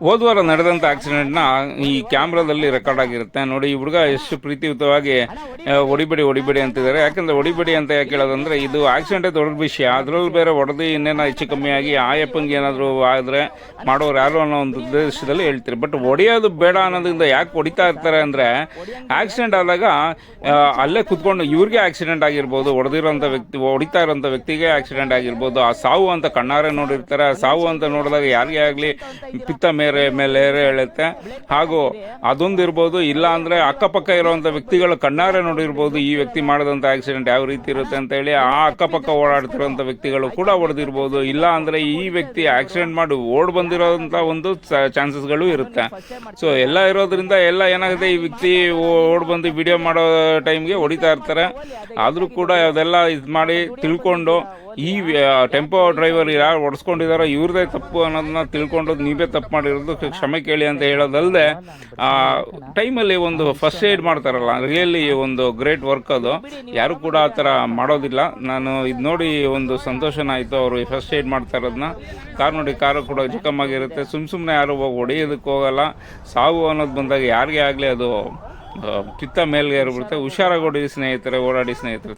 ಹೋದ ವಾರ ನಡೆದಂಥ ಆಕ್ಸಿಡೆಂಟ್ನ ಈ ಕ್ಯಾಮ್ರಾದಲ್ಲಿ ರೆಕಾರ್ಡ್ ಆಗಿರುತ್ತೆ ನೋಡಿ. ಈ ಹುಡುಗ ಎಷ್ಟು ಪ್ರೀತಿಯುತವಾಗಿ ಹೊಡಿಬೇಡಿ ಅಂತಿದ್ದಾರೆ. ಯಾಕಂದರೆ ಹೊಡಿಬೇಡಿ ಅಂತ ಯಾಕೆ ಹೇಳೋದಂದರೆ ಇದು ಆಕ್ಸಿಡೆಂಟೇ ದೊಡ್ಡ ವಿಷಯ. ಅದರಲ್ಲಿ ಬೇರೆ ಹೊಡೆದು ಇನ್ನೇನೋ ಹೆಚ್ಚು ಕಮ್ಮಿ ಆಗಿ ಆಯಪ್ಪಂಗೆ ಏನಾದರೂ ಆದರೆ ಮಾಡೋರು ಯಾರು ಅನ್ನೋ ಒಂದು ಉದ್ದೇಶದಲ್ಲಿ ಹೇಳ್ತೀರಿ. ಬಟ್ ಹೊಡೆಯೋದು ಬೇಡ ಅನ್ನೋದ್ರಿಂದ ಯಾಕೆ ಹೊಡಿತಾ ಇರ್ತಾರೆ ಅಂದರೆ ಆಕ್ಸಿಡೆಂಟ್ ಆದಾಗ ಅಲ್ಲೇ ಕುತ್ಕೊಂಡು ಇವ್ರಿಗೆ ಆಕ್ಸಿಡೆಂಟ್ ಆಗಿರ್ಬೋದು, ಹೊಡಿತಾ ಇರೋಂಥ ವ್ಯಕ್ತಿಗೆ ಆಕ್ಸಿಡೆಂಟ್ ಆಗಿರ್ಬೋದು. ಆ ಸಾವು ಅಂತ ಕಣ್ಣಾರೆ ನೋಡಿರ್ತಾರೆ. ಆ ಸಾವು ಅಂತ ನೋಡಿದಾಗ ಯಾರಿಗೇ ಆಗಲಿ ಪಿತ್ತ ಮೇಲೆ ಹೇಳುತ್ತೆ. ಹಾಗೂ ಅದೊಂದು ಇರ್ಬೋದು, ಇಲ್ಲ ಅಂದರೆ ಅಕ್ಕಪಕ್ಕ ಇರುವಂಥ ವ್ಯಕ್ತಿಗಳು ಕಣ್ಣಾರೆ ನೋಡಿರ್ಬೋದು ಈ ವ್ಯಕ್ತಿ ಮಾಡಿದಂಥ ಆಕ್ಸಿಡೆಂಟ್ ಯಾವ ರೀತಿ ಇರುತ್ತೆ ಅಂತ ಹೇಳಿ. ಆ ಅಕ್ಕಪಕ್ಕ ಓಡಾಡ್ತಿರೋಂಥ ವ್ಯಕ್ತಿಗಳು ಕೂಡ ಹೊಡೆದಿರ್ಬೋದು. ಇಲ್ಲ ಅಂದರೆ ಈ ವ್ಯಕ್ತಿ ಆಕ್ಸಿಡೆಂಟ್ ಮಾಡಿ ಓಡ್ ಬಂದಿರೋಂಥ ಒಂದು ಚಾನ್ಸಸ್ಗಳು ಇರುತ್ತೆ. ಸೊ ಎಲ್ಲ ಇರೋದ್ರಿಂದ ಎಲ್ಲ ಏನಾಗುತ್ತೆ, ಈ ವ್ಯಕ್ತಿ ಓಡ್ ಬಂದು ವಿಡಿಯೋ ಮಾಡೋ ಟೈಮ್ಗೆ ಹೊಡಿತಾ ಇರ್ತಾರೆ. ಆದರೂ ಕೂಡ ಅದೆಲ್ಲ ಇದು ಮಾಡಿ ತಿಳ್ಕೊಂಡು ಈ ಟೆಂಪೋ ಡ್ರೈವರ್ ಯಾರು ಹೊಡೆಸ್ಕೊಂಡಿದ್ದಾರೋ ಇವ್ರದೇ ತಪ್ಪು ಅನ್ನೋದನ್ನ ತಿಳ್ಕೊಂಡು ನೀವೇ ತಪ್ಪು ಮಾಡಿರೋದು ಕ್ಷಮೆ ಕೇಳಿ ಅಂತ ಹೇಳೋದಲ್ಲದೆ ಆ ಟೈಮಲ್ಲಿ ಒಂದು ಫಸ್ಟ್ ಏಡ್ ಮಾಡ್ತಾರಲ್ಲ, ರಿಯಲಿ ಒಂದು ಗ್ರೇಟ್ ವರ್ಕ್. ಅದು ಯಾರು ಕೂಡ ಆ ಥರ ಮಾಡೋದಿಲ್ಲ. ನಾನು ಇದು ನೋಡಿ ಒಂದು ಸಂತೋಷನ ಆಯಿತು ಅವರು ಫಸ್ಟ್ ಏಡ್ ಮಾಡ್ತಾ ಇರೋದನ್ನ. ಕಾರು ಕೂಡ ಚಿಕ್ಕಮ್ಮಾಗಿರುತ್ತೆ. ಸುಮ್ಮನೆ ಯಾರು ಹೋಗಿ ಹೊಡೆಯೋದಕ್ಕೆ ಹೋಗಲ್ಲ. ಸಾವು ಅನ್ನೋದು ಬಂದಾಗ ಯಾರಿಗೇ ಆಗಲಿ ಅದು ಪಿತ್ತ ಮೇಲ್ಗೆ ಏರ್ಬಿಡುತ್ತೆ. ಹುಷಾರಾಗಿ ಓಡಾಡಿ ಸ್ನೇಹಿತರೆ.